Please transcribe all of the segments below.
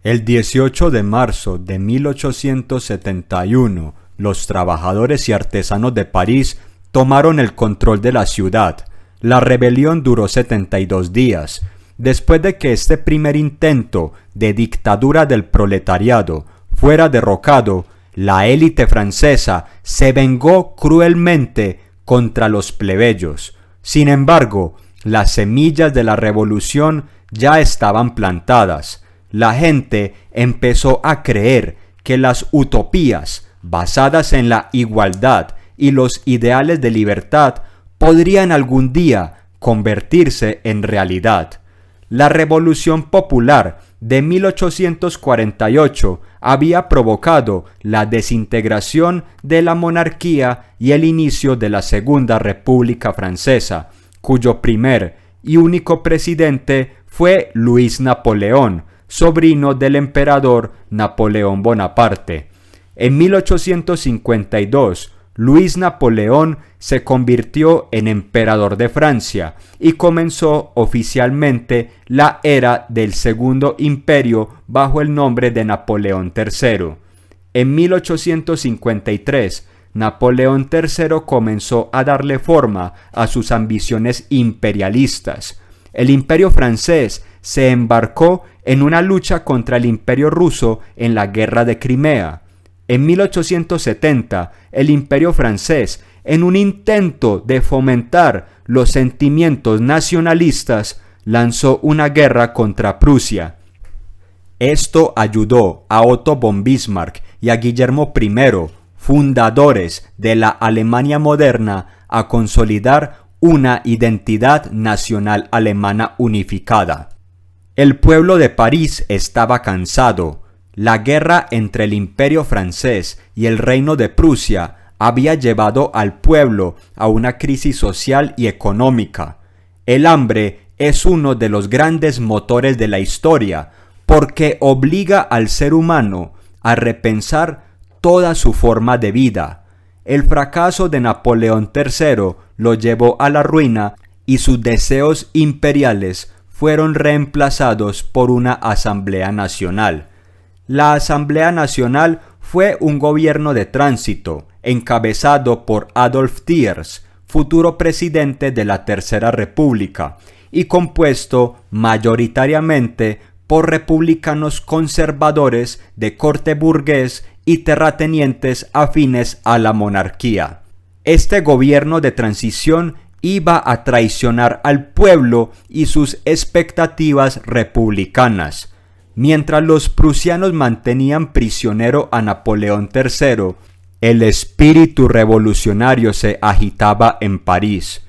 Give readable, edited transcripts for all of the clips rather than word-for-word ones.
El 18 de marzo de 1871, los trabajadores y artesanos de París tomaron el control de la ciudad. La rebelión duró 72 días. Después de que este primer intento de dictadura del proletariado fuera derrocado, la élite francesa se vengó cruelmente contra los plebeyos. Sin embargo, las semillas de la revolución ya estaban plantadas. La gente empezó a creer que las utopías basadas en la igualdad y los ideales de libertad podrían algún día convertirse en realidad. La Revolución Popular de 1848 había provocado la desintegración de la monarquía y el inicio de la Segunda República Francesa, cuyo primer y único presidente fue Luis Napoleón, sobrino del emperador Napoleón Bonaparte. En 1852, Luis Napoleón se convirtió en emperador de Francia y comenzó oficialmente la era del Segundo Imperio bajo el nombre de Napoleón III. En 1853, Napoleón III comenzó a darle forma a sus ambiciones imperialistas. El Imperio francés se embarcó en una lucha contra el Imperio ruso en la Guerra de Crimea. En 1870, el Imperio francés, en un intento de fomentar los sentimientos nacionalistas, lanzó una guerra contra Prusia. Esto ayudó a Otto von Bismarck y a Guillermo I, fundadores de la Alemania moderna, a consolidar una identidad nacional alemana unificada. El pueblo de París estaba cansado. La guerra entre el Imperio francés y el Reino de Prusia había llevado al pueblo a una crisis social y económica. El hambre es uno de los grandes motores de la historia porque obliga al ser humano a repensar toda su forma de vida. El fracaso de Napoleón III lo llevó a la ruina y sus deseos imperiales fueron reemplazados por una Asamblea Nacional. La Asamblea Nacional fue un gobierno de tránsito encabezado por Adolf Thiers, futuro presidente de la Tercera República, y compuesto mayoritariamente por republicanos conservadores de corte burgués y terratenientes afines a la monarquía. Este gobierno de transición iba a traicionar al pueblo y sus expectativas republicanas. Mientras los prusianos mantenían prisionero a Napoleón III, el espíritu revolucionario se agitaba en París.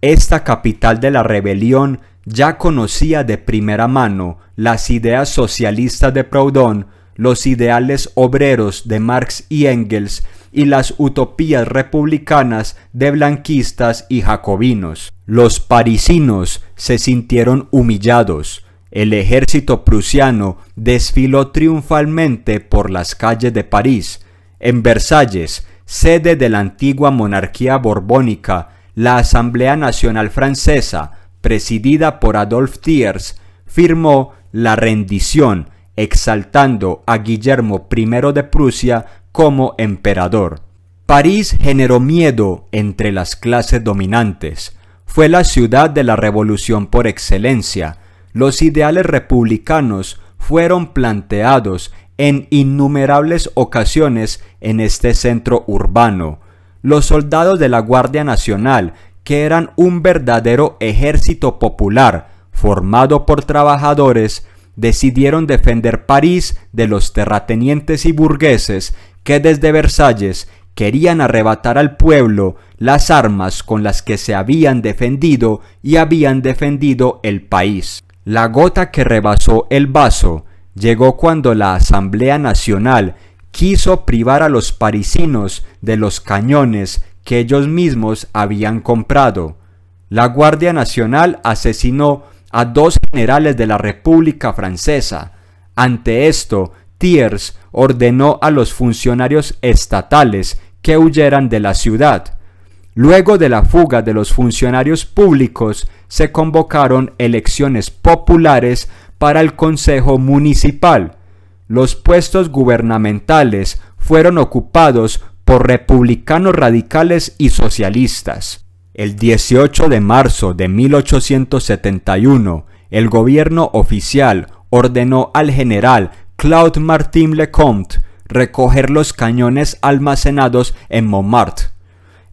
Esta capital de la rebelión ya conocía de primera mano las ideas socialistas de Proudhon, los ideales obreros de Marx y Engels y las utopías republicanas de blanquistas y jacobinos. Los parisinos se sintieron humillados. El ejército prusiano desfiló triunfalmente por las calles de París. En Versalles, sede de la antigua monarquía borbónica, la Asamblea Nacional Francesa, presidida por Adolf Thiers, firmó la rendición, exaltando a Guillermo I de Prusia como emperador. París generó miedo entre las clases dominantes. Fue la ciudad de la revolución por excelencia. Los ideales republicanos fueron planteados en innumerables ocasiones en este centro urbano. Los soldados de la Guardia Nacional, que eran un verdadero ejército popular formado por trabajadores, decidieron defender París de los terratenientes y burgueses que desde Versalles querían arrebatar al pueblo las armas con las que se habían defendido y habían defendido el país. La gota que rebasó el vaso llegó cuando la Asamblea Nacional quiso privar a los parisinos de los cañones que ellos mismos habían comprado. La Guardia Nacional asesinó a 2 generales de la República Francesa. Ante esto, Thiers ordenó a los funcionarios estatales que huyeran de la ciudad. Luego de la fuga de los funcionarios públicos, se convocaron elecciones populares para el Consejo Municipal. los puestos gubernamentales fueron ocupados por republicanos radicales y socialistas. El 18 de marzo de 1871, el gobierno oficial ordenó al general Claude Martin Lecomte recoger los cañones almacenados en Montmartre.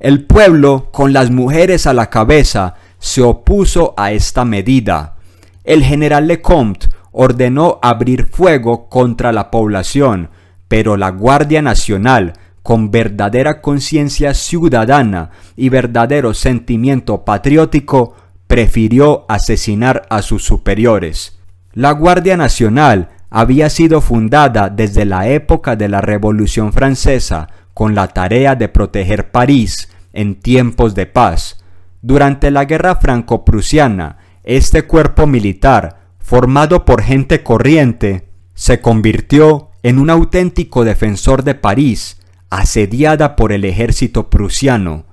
El pueblo, con las mujeres a la cabeza, se opuso a esta medida. El general Lecomte ordenó abrir fuego contra la población, pero la Guardia Nacional, con verdadera conciencia ciudadana y verdadero sentimiento patriótico, prefirió asesinar a sus superiores. La Guardia Nacional había sido fundada desde la época de la Revolución Francesa con la tarea de proteger París en tiempos de paz. Durante la Guerra Franco-Prusiana, este cuerpo militar, formado por gente corriente, se convirtió en un auténtico defensor de París, asediada por el ejército prusiano.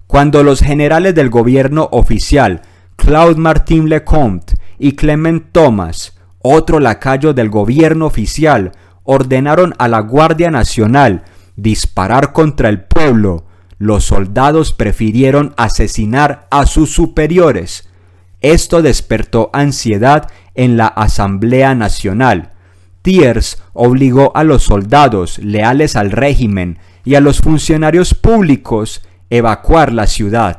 Cuando los generales del gobierno oficial, Claude Martin Lecomte y Clement Thomas, otro lacayo del gobierno oficial, ordenaron a la Guardia Nacional disparar contra el pueblo, los soldados prefirieron asesinar a sus superiores. Esto despertó ansiedad en la Asamblea Nacional. Thiers obligó a los soldados leales al régimen y a los funcionarios públicos a evacuar la ciudad.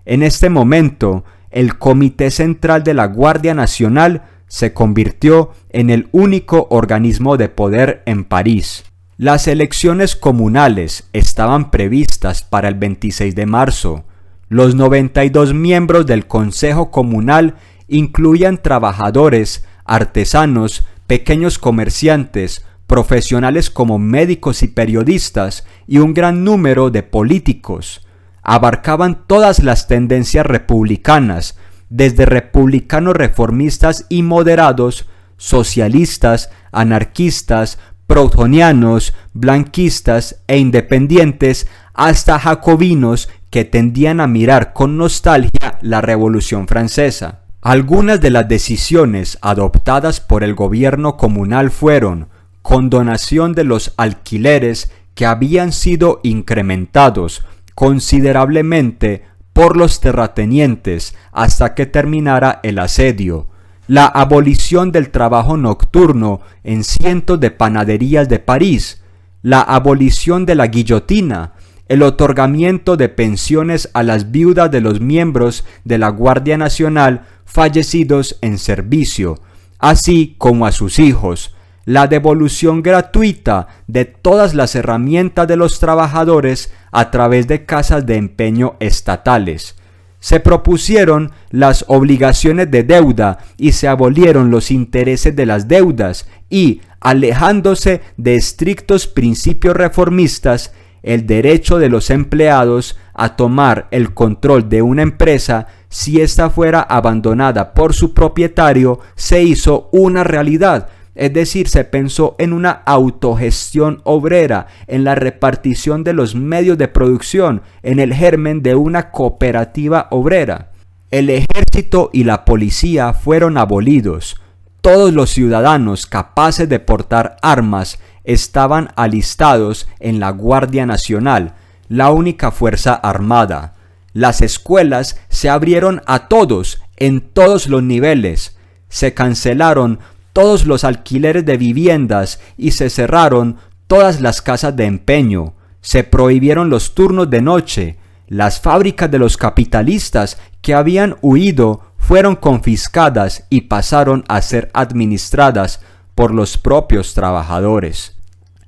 En este momento, el Comité Central de la Guardia Nacional se convirtió en el único organismo de poder en París. Las elecciones comunales estaban previstas para el 26 de marzo. Los 92 miembros del Consejo Comunal incluían trabajadores, artesanos, pequeños comerciantes, profesionales como médicos y periodistas y un gran número de políticos. Abarcaban todas las tendencias republicanas, desde republicanos reformistas y moderados, socialistas, anarquistas, proudhonianos, blanquistas e independientes, hasta jacobinos que tendían a mirar con nostalgia la Revolución Francesa. Algunas de las decisiones adoptadas por el gobierno comunal fueron condonación de los alquileres que habían sido incrementados considerablemente por los terratenientes hasta que terminara el asedio, la abolición del trabajo nocturno en cientos de panaderías de París, la abolición de la guillotina, el otorgamiento de pensiones a las viudas de los miembros de la Guardia Nacional fallecidos en servicio, así como a sus hijos, la devolución gratuita de todas las herramientas de los trabajadores a través de casas de empeño estatales. Se propusieron las obligaciones de deuda y se abolieron los intereses de las deudas y, alejándose de estrictos principios reformistas, el derecho de los empleados a tomar el control de una empresa si ésta fuera abandonada por su propietario se hizo una realidad. Es decir, se pensó en una autogestión obrera, en la repartición de los medios de producción, en el germen de una cooperativa obrera. El ejército y la policía fueron abolidos. Todos los ciudadanos capaces de portar armas estaban alistados en la Guardia Nacional, la única fuerza armada. Las escuelas se abrieron a todos, en todos los niveles. Se cancelaron todos los alquileres de viviendas y se cerraron todas las casas de empeño. Se prohibieron los turnos de noche. Las fábricas de los capitalistas que habían huido fueron confiscadas y pasaron a ser administradas por los propios trabajadores.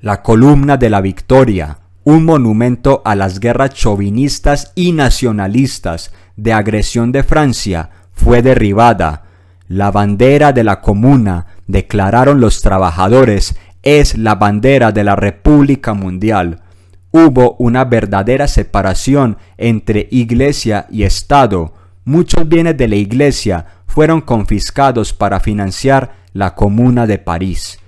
La Columna de la Victoria, un monumento a las guerras chauvinistas y nacionalistas de agresión de Francia, fue derribada. La bandera de la Comuna, declararon los trabajadores, es la bandera de la República Mundial. Hubo una verdadera separación entre Iglesia y Estado. Muchos bienes de la Iglesia fueron confiscados para financiar la Comuna de París.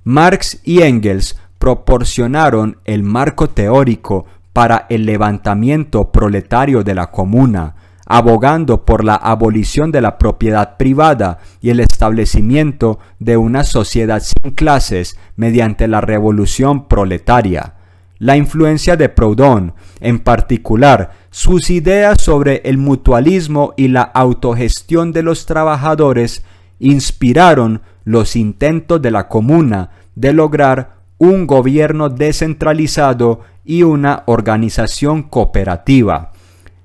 Marx y Engels proporcionaron el marco teórico para el levantamiento proletario de la Comuna. abogando por la abolición de la propiedad privada y el establecimiento de una sociedad sin clases mediante la revolución proletaria. La influencia de Proudhon, en particular, sus ideas sobre el mutualismo y la autogestión de los trabajadores, inspiraron los intentos de la Comuna de lograr un gobierno descentralizado y una organización cooperativa.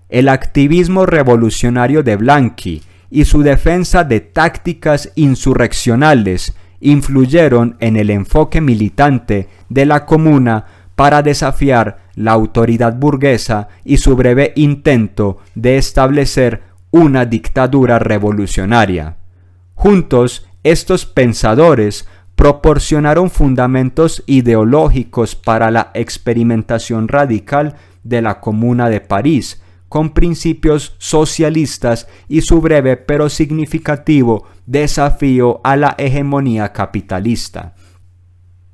El activismo revolucionario de Blanqui y su defensa de tácticas insurreccionales influyeron en el enfoque militante de la Comuna para desafiar la autoridad burguesa y su breve intento de establecer una dictadura revolucionaria. Juntos, estos pensadores proporcionaron fundamentos ideológicos para la experimentación radical de la Comuna de París, con principios socialistas y su breve pero significativo desafío a la hegemonía capitalista.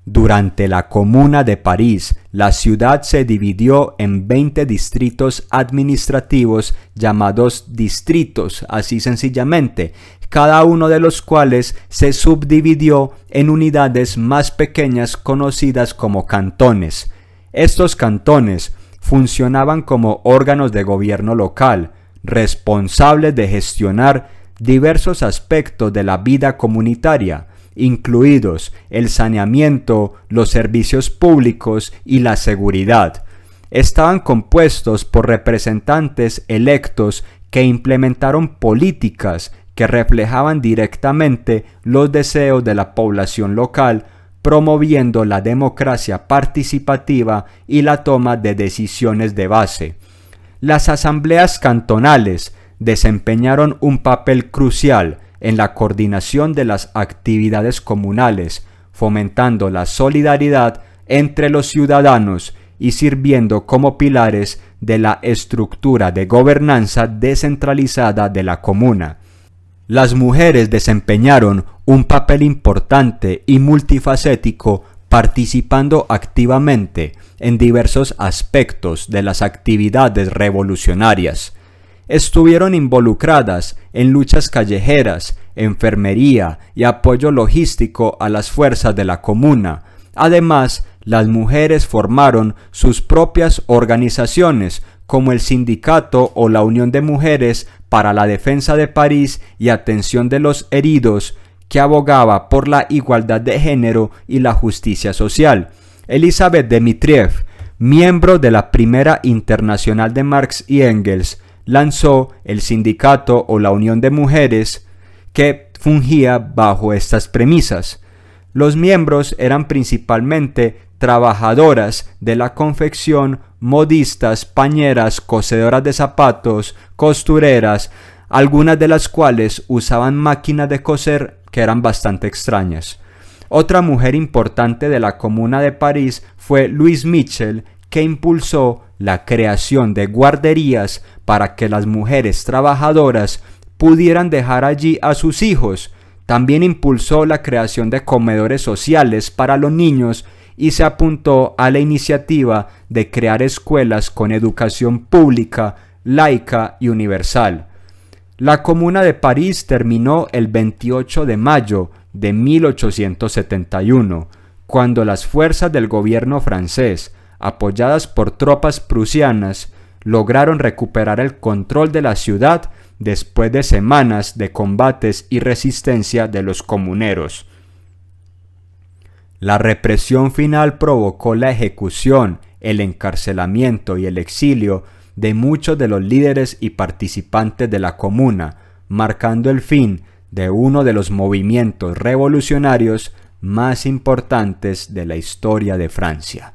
Durante la Comuna de París, la ciudad se dividió en 20 distritos administrativos llamados distritos, así sencillamente, cada uno de los cuales se subdividió en unidades más pequeñas conocidas como cantones. Estos cantones funcionaban como órganos de gobierno local, responsables de gestionar diversos aspectos de la vida comunitaria, incluidos el saneamiento, los servicios públicos y la seguridad. Estaban compuestos por representantes electos que implementaron políticas que reflejaban directamente los deseos de la población local, promoviendo la democracia participativa y la toma de decisiones de base. Las asambleas cantonales desempeñaron un papel crucial en la coordinación de las actividades comunales, fomentando la solidaridad entre los ciudadanos y sirviendo como pilares de la estructura de gobernanza descentralizada de la comuna. Las mujeres desempeñaron un papel importante y multifacético, participando activamente en diversos aspectos de las actividades revolucionarias. Estuvieron involucradas en luchas callejeras, enfermería y apoyo logístico a las fuerzas de la comuna. Además, las mujeres formaron sus propias organizaciones, como el Sindicato o la Unión de Mujeres para la Defensa de París y Atención de los Heridos, que abogaba por la igualdad de género y la justicia social. Elisabeth Dmitriev, miembro de la Primera Internacional de Marx y Engels, lanzó el Sindicato o la Unión de Mujeres, que fungía bajo estas premisas. Los miembros eran principalmente trabajadoras de la confección, modistas, pañeras, cosedoras de zapatos, costureras, algunas de las cuales usaban máquinas de coser que eran bastante extrañas. Otra mujer importante de la Comuna de París fue Louise Michel, que impulsó la creación de guarderías para que las mujeres trabajadoras pudieran dejar allí a sus hijos. También impulsó la creación de comedores sociales para los niños y se apuntó a la iniciativa de crear escuelas con educación pública, laica y universal. La Comuna de París terminó el 28 de mayo de 1871, cuando las fuerzas del gobierno francés, apoyadas por tropas prusianas, lograron recuperar el control de la ciudad después de semanas de combates y resistencia de los comuneros. La represión final provocó la ejecución, el encarcelamiento y el exilio de muchos de los líderes y participantes de la comuna, marcando el fin de uno de los movimientos revolucionarios más importantes de la historia de Francia.